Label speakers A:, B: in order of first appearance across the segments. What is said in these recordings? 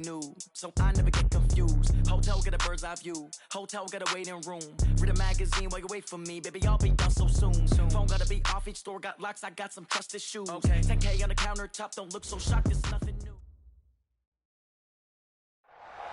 A: new, so I never get confused. Hotel get a bird's eye view. Hotel got a waiting room. Read a magazine while you wait for me, baby. I'll be done so soon. Phone gotta be off. Each store got locks. I got some trusted shoes. Okay, 10K on the countertop. Don't look so shocked. It's nothing new.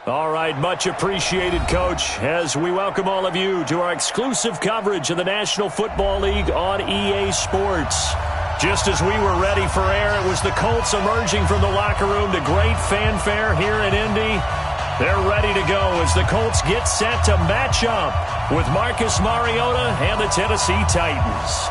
B: All right, much appreciated, Coach, as we welcome all of you to our exclusive coverage of the National Football League on EA Sports. Just as we were ready for air, it was the Colts emerging from the locker room to great fanfare here in Indy. They're ready to go as the Colts get set to match up with Marcus Mariota and the Tennessee Titans.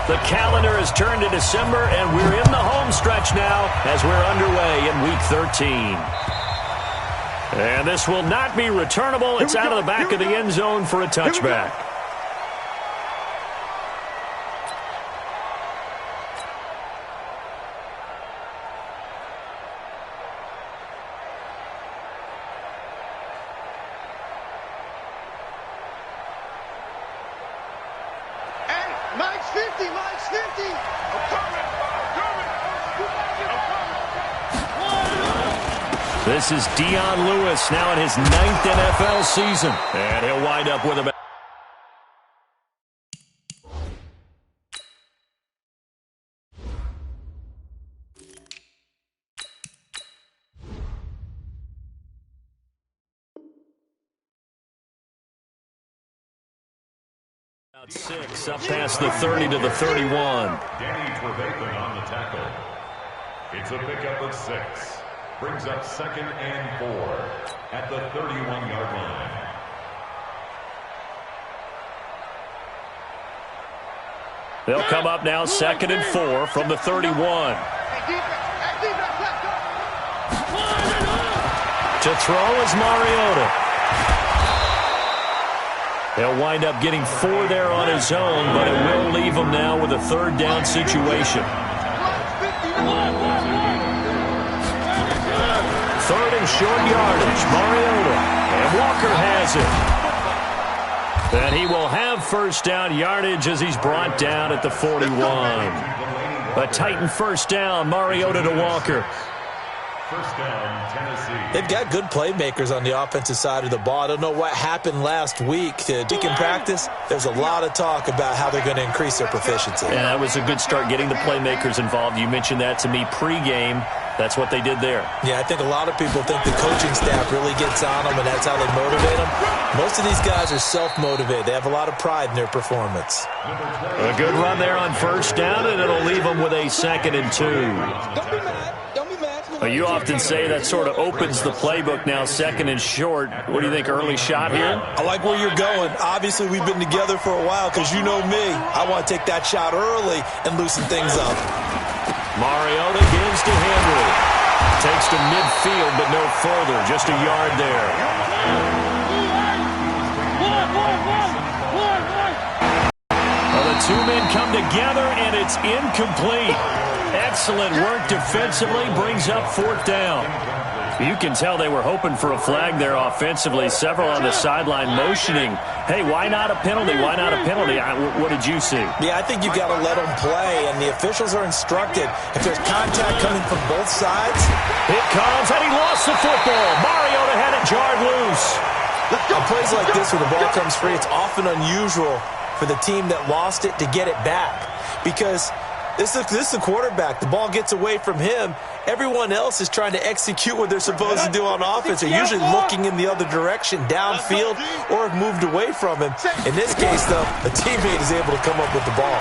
B: The calendar has turned to December, and we're in the home stretch now as we're underway in Week 13. And this will not be returnable. It's out of the back of the end zone for a touchback.
C: Mike's 50, Mike's 50.
B: This is Dion Lewis now in his 9th NFL season. And he'll wind up with about six, up past the 30 to the 31.
D: Danny Trevathan on the tackle. It's a pickup of 6. Brings up 2nd and 4 at the 31-yard line.
B: They'll come up now 2nd and 4 from the 31. To throw is Mariota. He'll wind up getting 4 there on his own, but it will leave him now with a 3rd down situation. 3rd and short yardage, Mariota. And Walker has it. And he will have 1st down yardage as he's brought down at the 41. A Titan 1st down, Mariota to Walker.
D: 1st down, Tennessee.
E: They've got good playmakers on the offensive side of the ball. I don't know what happened last week. In practice, there's a lot of talk about how they're going to increase their proficiency.
B: And that was a good start getting the playmakers involved. You mentioned that to me pregame. That's what they did there.
E: Yeah, I think a lot of people think the coaching staff really gets on them, and that's how they motivate them. Most of these guys are self-motivated. They have a lot of pride in their performance.
B: A good run there on 1st down, and it'll leave them with a 2nd and 2.
C: Don't be mad. Don't be mad.
B: You often say that sort of opens the playbook now, 2nd and short. What do you think, early shot here?
E: I like where you're going. Obviously, we've been together for a while because you know me. I want to take that shot early and loosen things up.
B: Mariota gives to Henry. Takes to midfield, but no further. Just a yard there. Well, the 2 men come together, and it's incomplete. Excellent work defensively. Brings up 4th down. You can tell they were hoping for a flag there offensively. Several on the sideline motioning. Hey, why not a penalty? Why not a penalty? What did you see?
E: Yeah, I think you've got to let them play, and the officials are instructed. If there's contact coming from both sides.
B: It comes, and he lost the football. Mariota had it jarred loose.
E: On plays like this where the ball comes free, it's often unusual for the team that lost it to get it back. Because this is the quarterback. The ball gets away from him. Everyone else is trying to execute what they're supposed to do on offense. They're usually looking in the other direction, downfield, or have moved away from him. In this case, though, a teammate is able to come up with the ball.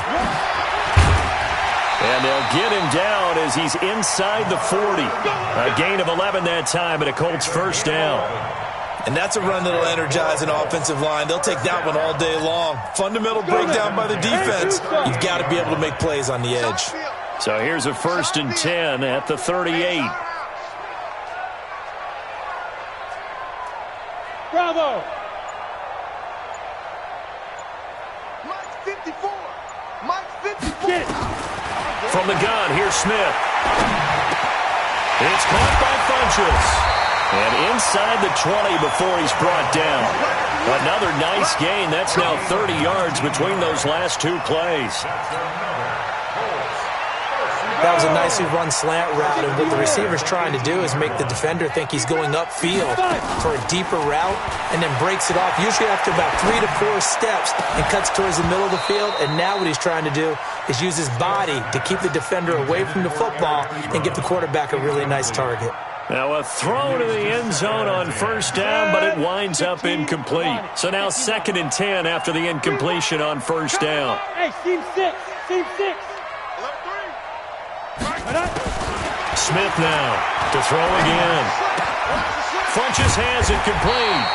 B: And they'll get him down as he's inside the 40. A gain of 11 that time, and a Colts 1st down.
E: And that's a run that'll energize an offensive line. They'll take that one all day long. Fundamental breakdown by the defense. You've got to be able to make plays on the edge.
B: So here's a 1st and 10 at the 38.
C: Bravo. Mike's 54. Mike's 54.
B: From the gun, here's Smith. It's caught by Funchess. And inside the 20 before he's brought down. Another nice gain. That's now 30 yards between those last two plays.
E: That was a nicely run slant route, and what the receiver's trying to do is make the defender think he's going upfield for a deeper route and then breaks it off, usually after about 3 to 4 steps, and cuts towards the middle of the field. And now what he's trying to do is use his body to keep the defender away from the football and give the quarterback a really nice target.
B: Now a throw to the end zone on first down, but it winds up incomplete. So now 2nd and 10 after the incompletion on first down.
C: Hey, team 6. Team 6.
B: Smith now to throw again. Funches has it complete.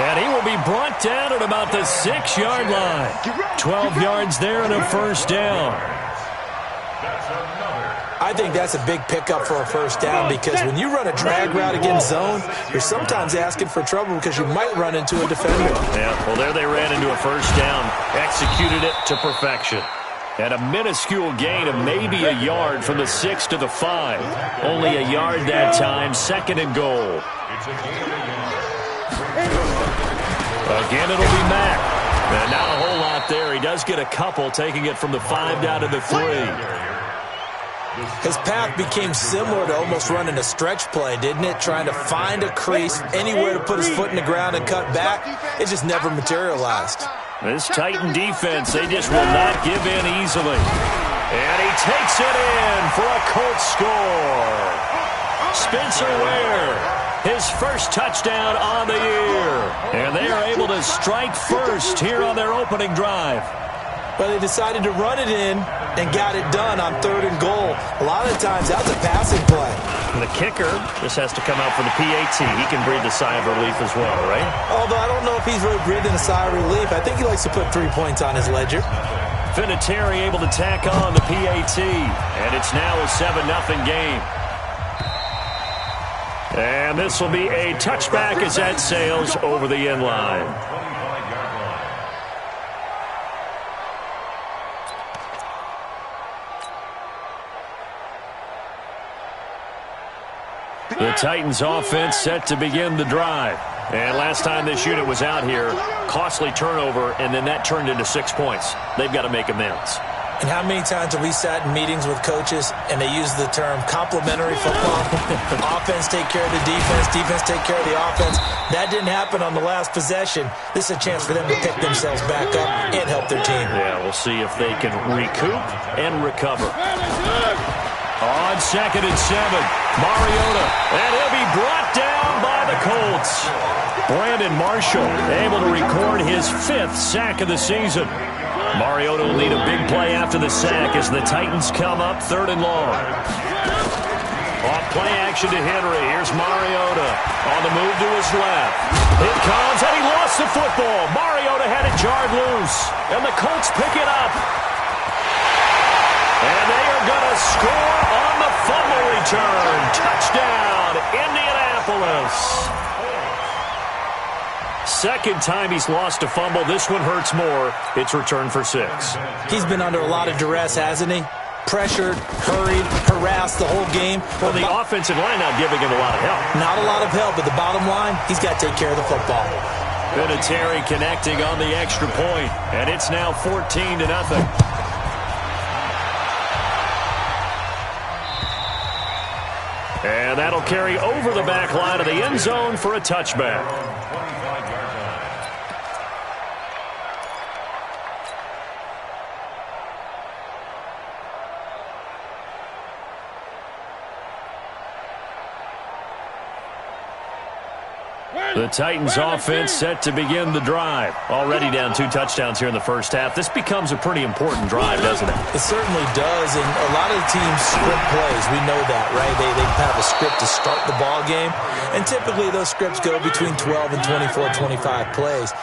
B: And he will be brought down at about the 6-yard line. 12 yards there and a first down.
E: I think that's a big pickup for a first down, because when you run a drag route against zone, you're sometimes asking for trouble because you might run into a defender.
B: Yeah, well, there they ran into a first down. Executed it to perfection. And a minuscule gain of maybe a yard from the 6 to the 5. Only a yard that time, 2nd and goal. Again, it'll be Mack. And not a whole lot there. He does get a couple, taking it from the 5 down to the 3.
E: His path became similar to almost running a stretch play, didn't it? Trying to find a crease, anywhere to put his foot in the ground and cut back. It just never materialized.
B: This Titan defense, they just will not give in easily. And he takes it in for a Colts score. Spencer Ware, his first touchdown on the year. And they are able to strike first here on their opening drive.
E: But they decided to run it in and got it done on 3rd and goal. A lot of times, that was a passing play.
B: And the kicker just has to come out for the PAT. He can breathe a sigh of relief as well, right?
E: Although I don't know if he's really breathing a sigh of relief. I think he likes to put 3 points on his ledger.
B: Vinatieri able to tack on the PAT. And it's now a 7-0 game. And this will be a touchback as that sails over the end line. The Titans offense set to begin the drive. And last time this unit was out here, costly turnover, and then that turned into 6 points. They've got to make amends.
E: And how many times have we sat in meetings with coaches and they use the term complementary football? Offense take care of the defense, defense take care of the offense. That didn't happen on the last possession. This is a chance for them to pick themselves back up and help their team.
B: Yeah, we'll see if they can recoup and recover. On 2nd and 7, Mariota, and he'll be brought down by the Colts. Brandon Marshall able to record his 5th sack of the season. Mariota will need a big play after the sack as the Titans come up 3rd and long. Off play action to Henry. Here's Mariota on the move to his left. It comes, and he lost the football. Mariota had it jarred loose, and the Colts pick it up. And they are going to score on the fumble return. Touchdown, Indianapolis. 2nd time he's lost a fumble. This one hurts more. It's returned for 6.
E: He's been under a lot of duress, hasn't he? Pressured, hurried, harassed the whole game.
B: Well, the offensive line not giving him a lot of help.
E: Not a lot of help, but the bottom line, he's got to take care of the football.
B: Vinatieri connecting on the extra point, and it's now 14-0. And that'll carry over the back line of the end zone for a touchback. The Titans offense set to begin the drive. Already down 2 touchdowns here in the first half. This becomes a pretty important drive, doesn't it?
E: It certainly does, and a lot of the teams script plays. We know that, right? They have a script to start the ball game, and typically those scripts go between 12 and 24, 25 plays.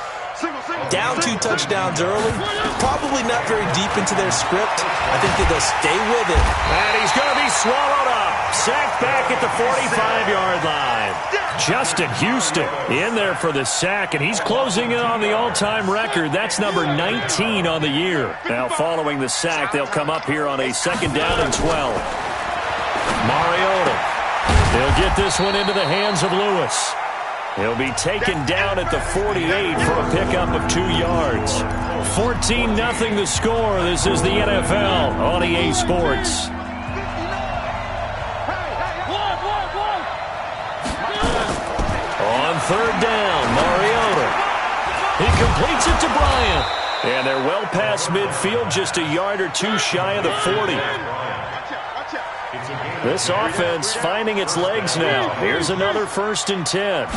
E: Down 2 touchdowns early, probably not very deep into their script. I think that they'll stay with it.
B: And he's going to be swallowed up. Sacked back at the 45-yard line. Justin Houston in there for the sack, and he's closing in on the all-time record. That's number 19 on the year. Now, following the sack, they'll come up here on a 2nd down and 12. Mariota He'll get this one into the hands of Lewis. He'll be taken down at the 48 for a pickup of 2 yards. 14-0 the score. This is the NFL on EA Sports. On third down, Mariota. He completes it to Bryant. And they're well past midfield, just a yard or two shy of the 40. This offense finding its legs now. Here's another 1st and 10.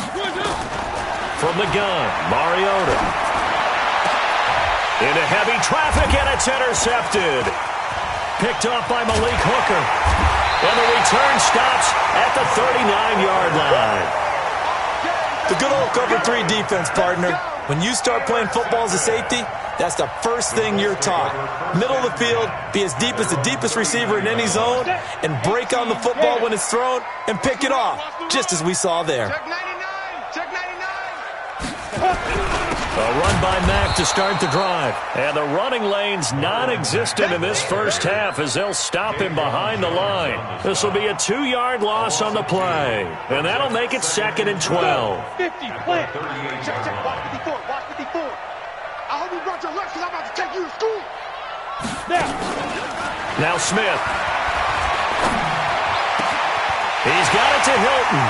B: From the gun, Mariota. Into heavy traffic, and it's intercepted. Picked off by Malik Hooker. And the return stops at the 39-yard line.
E: The good old cover 3 defense, partner. When you start playing football as a safety, that's the first thing you're taught. Middle of the field, be as deep as the deepest receiver in any zone, and break on the football when it's thrown and pick it off, just as we saw there.
F: Check 99! Check 99!
B: A run by Mack to start the drive. And the running lane's non-existent in this first half as they'll stop him behind the line. This will be a 2-yard loss on the play. And that'll make it 2nd and 12.
C: 50, plant.
F: Check, watch 54, watch 54. I hope you brought your lunch because I'm about to take you to school.
B: Now Smith. He's got it to Hilton.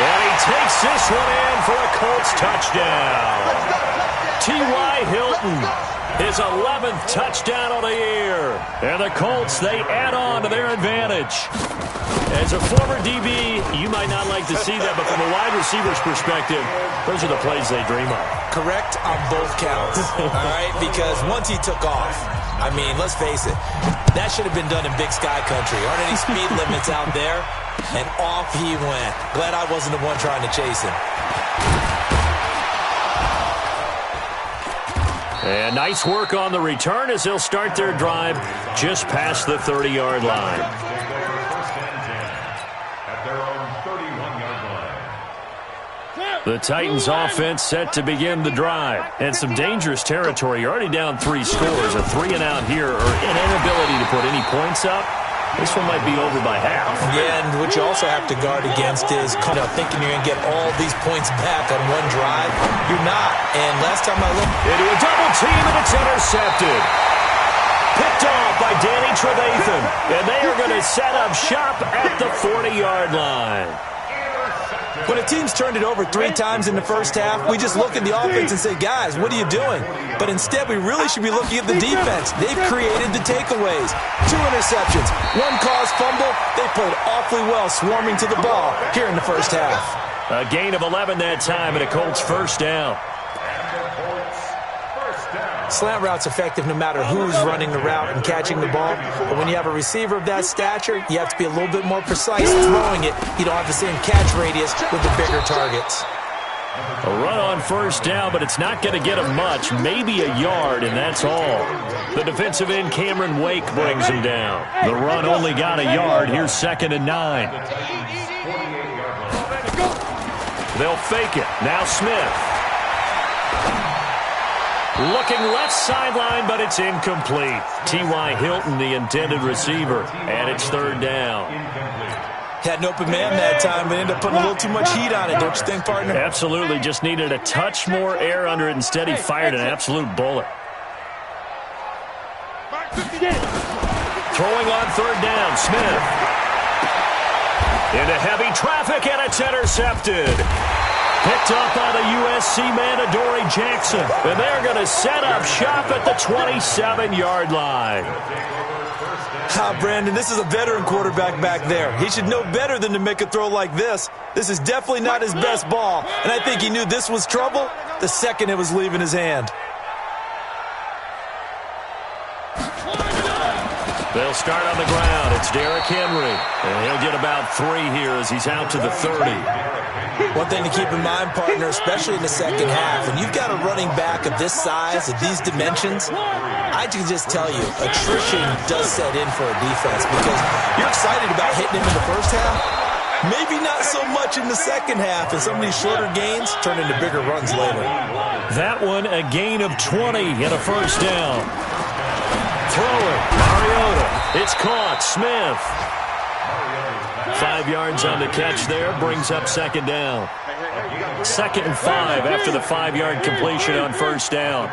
B: And he takes this one in for a Colts touchdown. T.Y. Hilton, his 11th touchdown of the year. And the Colts, they add on to their advantage. As a former DB, you might not like to see that, but from a wide receiver's perspective, those are the plays they dream of.
E: Correct on both counts, all right? Because once he took off, I mean, let's face it, that should have been done in Big Sky Country. Aren't any speed limits out there? And off he went. Glad I wasn't the one trying to chase him.
B: And nice work on the return as they'll start their drive just past the 30-yard line. The Titans offense set to begin the drive. And some dangerous territory. You're already down 3 scores. A 3-and-out here or an inability to put any points up. This one might be over by half.
E: Yeah, and what you also have to guard against is kind of thinking you're going to get all these points back on one drive. You're not. And last time I looked...
B: Into a double team, and it's intercepted. Picked off by Danny Trevathan. And they are going to set up shop at the 40-yard line.
E: When a team's turned it over 3 times in the first half, we just look at the offense and say, guys, what are you doing? But instead, we really should be looking at the defense. They've created the takeaways. 2 interceptions, 1 caused fumble. They played awfully well swarming to the ball here in the first half.
B: A gain of 11 that time and a Colts first down.
E: Slant route's effective no matter who's running the route and catching the ball. But when you have a receiver of that stature, you have to be a little bit more precise throwing it. You don't have the same catch radius with the bigger targets.
B: A run on first down, but it's not going to get him much. Maybe a yard, and that's all. The defensive end, Cameron Wake, brings him down. The run only got a yard. Here's 2nd and 9. They'll fake it. Now Smith. Looking left sideline, but it's incomplete. T.Y. Hilton, the intended receiver, and it's 3rd down.
E: Had an open man that time, but ended up putting a little too much heat on it, don't you think, partner?
B: Absolutely. Just needed a touch more air under it. Instead, he fired an absolute bullet. Throwing on 3rd down, Smith. Into heavy traffic, and it's intercepted. Picked up by the USC man, Adoree Jackson. And they're going to set up shop at the 27-yard line.
E: Brandon, this is a veteran quarterback back there. He should know better than to make a throw like this. This is definitely not his best ball. And I think he knew this was trouble the second it was leaving his hand.
B: They'll start on the ground. It's Derrick Henry. And he'll get about 3 here as he's out to the 30.
E: One thing to keep in mind, partner, especially in the second half, when you've got a running back of this size, of these dimensions, I can just tell you, attrition does set in for a defense because you're excited about hitting him in the first half. Maybe not so much in the second half, and some of these shorter gains turn into bigger runs later.
B: That one, a gain of 20 and a first down. Throwing, Mariota. It's caught, Smith. 5 yards on the catch there, brings up second down. 2nd and 5 after the 5-yard completion on first down.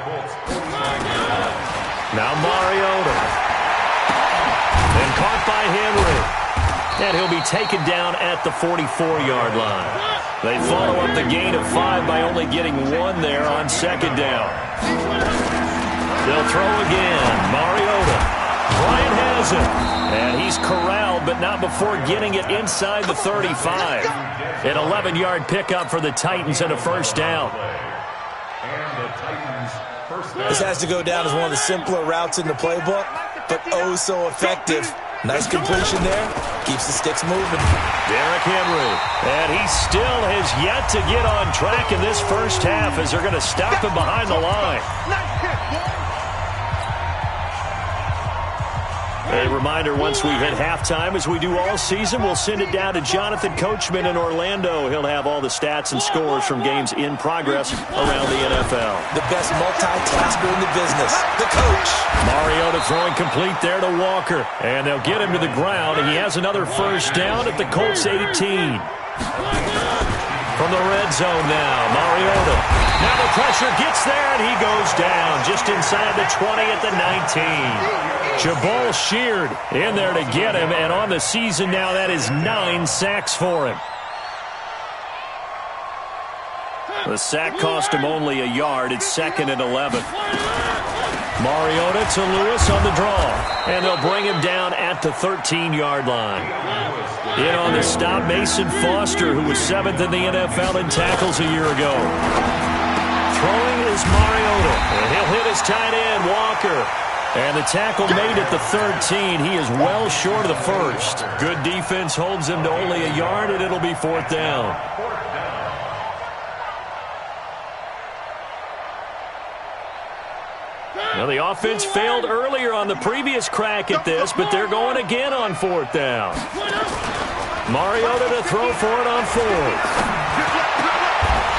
B: Now Mariota. And caught by Henry. And he'll be taken down at the 44-yard line. They follow up the gain of 5 by only getting 1 there on second down. They'll throw again. Mariota. Bryant has it. And he's corralled, but not before getting it inside the 35. An 11-yard pickup for the Titans and a first down.
E: This has to go down as one of the simpler routes in the playbook, but oh so effective. Nice completion there. Keeps the sticks moving.
B: Derrick Henry. And he still has yet to get on track in this first half as they're going to stop him behind the line. A reminder, once we hit halftime, as we do all season, we'll send it down to Jonathan Coachman in Orlando. He'll have all the stats and scores from games in progress around the NFL.
E: The best multitasker in the business, the coach.
B: Mariota throwing complete there to Walker. And they'll get him to the ground. And he has another first down at the Colts 18. From the red zone now, Mariota. Now the pressure gets there, and he goes down just inside the 20 at the 19. Jabal Sheard in there to get him, and on the season now, that is 9 sacks for him. The sack cost him only a yard. It's 2nd and 11. Mariota to Lewis on the draw, and they'll bring him down at the 13-yard line. In on the stop, Mason Foster, who was 7th in the NFL in tackles a year ago. Throwing is Mariota, and he'll hit his tight end, Walker. And the tackle made at the 13. He is well short of the first. Good defense holds him to only a yard, and it'll be 4th down. Now, the offense failed earlier on the previous crack at this, but they're going again on 4th down. Mariota to throw for it on 4th.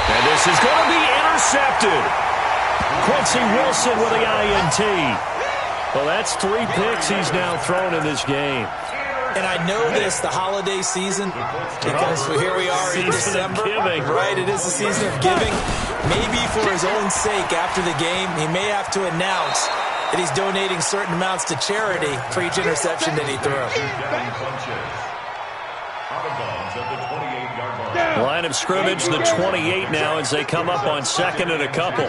B: And this is going to be intercepted. Quincy Wilson with the INT. Well, that's 3 picks he's now thrown in this game.
E: And I know this, the holiday season, because here we are in December. Right, it is the season of giving. Maybe for his own sake, after the game, he may have to announce that he's donating certain amounts to charity for each interception that he throws.
B: Line of scrimmage, the 28 now as they come up on 2nd and a couple.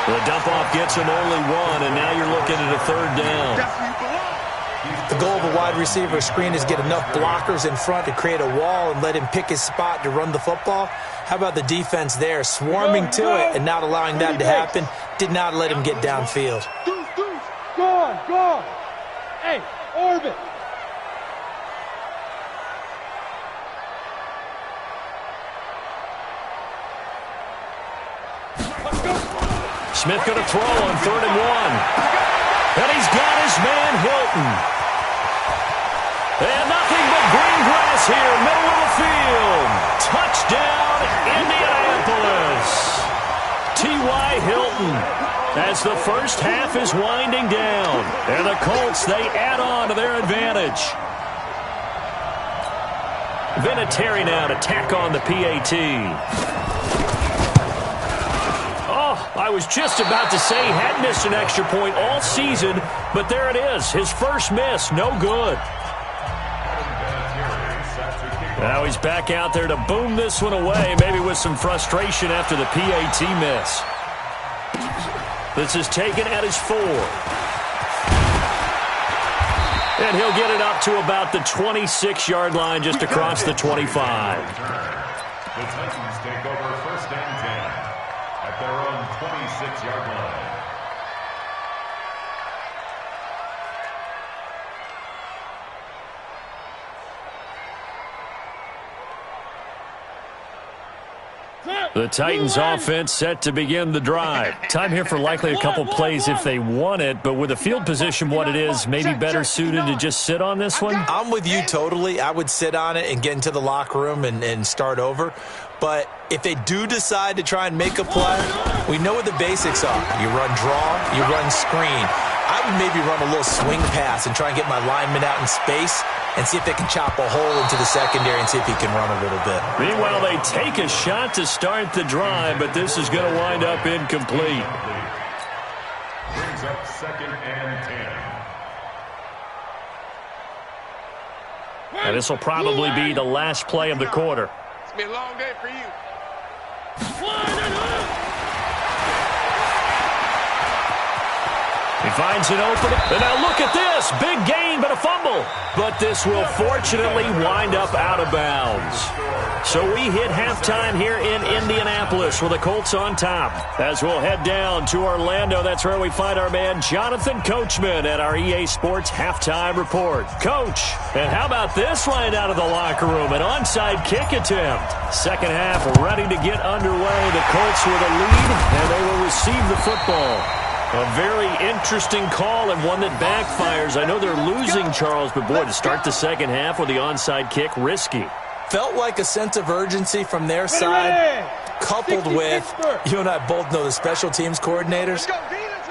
B: The dump-off gets him only 1, and now you're looking at a 3rd down.
E: The goal of a wide receiver screen is get enough blockers in front to create a wall and let him pick his spot to run the football. How about the defense there, swarming to it and not allowing that to happen? Did not let him get downfield.
C: Go! Hey, orbit!
B: Smith going to throw on 3rd and 1. And he's got his man Hilton. And nothing but green grass here, middle of the field. Touchdown, Indianapolis. T.Y. Hilton as the first half is winding down. And the Colts, they add on to their advantage. Vinatieri now to tack on the PAT. I was just about to say he had missed an extra point all season, but there it is. His first miss, no good. Now he's back out there to boom this one away, maybe with some frustration after the PAT miss. This is taken at his 4. And he'll get it up to about the 26-yard line just across the 25.
D: The Titans take over 1st and 10 at their own 26-yard line.
B: The Titans offense set to begin the drive. Time here for likely a couple plays if they want it, but with the field position what it is, maybe better suited to just sit on this one?
E: I'm with you totally. I would sit on it and get into the locker room and start over. But if they do decide to try and make a play, we know what the basics are. You run draw, you run screen. I would maybe run a little swing pass and try and get my lineman out in space and see if they can chop a hole into the secondary and see if he can run a little bit.
B: Meanwhile, they take a shot to start the drive, but this is going to wind up incomplete.
D: Brings up 2nd and 10.
B: And this will probably be the last play of the quarter.
F: It's been a long day for you.
B: He finds an opening. And now look at this. Big gain, but a fumble. But this will fortunately wind up out of bounds. So we hit halftime here in Indianapolis with the Colts on top. As we'll head down to Orlando, that's where we find our man Jonathan Coachman at our EA Sports Halftime Report. Coach, and how about this line out of the locker room? An onside kick attempt. Second half ready to get underway. The Colts with a lead, and they will receive the football. A very interesting call and one that backfires. I know they're losing, Charles, but boy, to start the second half with the onside kick, risky.
E: Felt like a sense of urgency from their side, coupled with, you and I both know the special teams coordinators.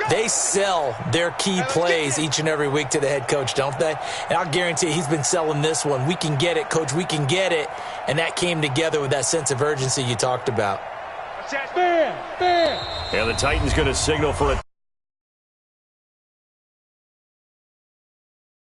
E: They sell their key plays each and every week to the head coach, don't they? And I'll guarantee you he's been selling this one. We can get it, coach, we can get it. And that came together with that sense of urgency you talked about.
C: Bam! Bam!
B: And the Titans going to signal for a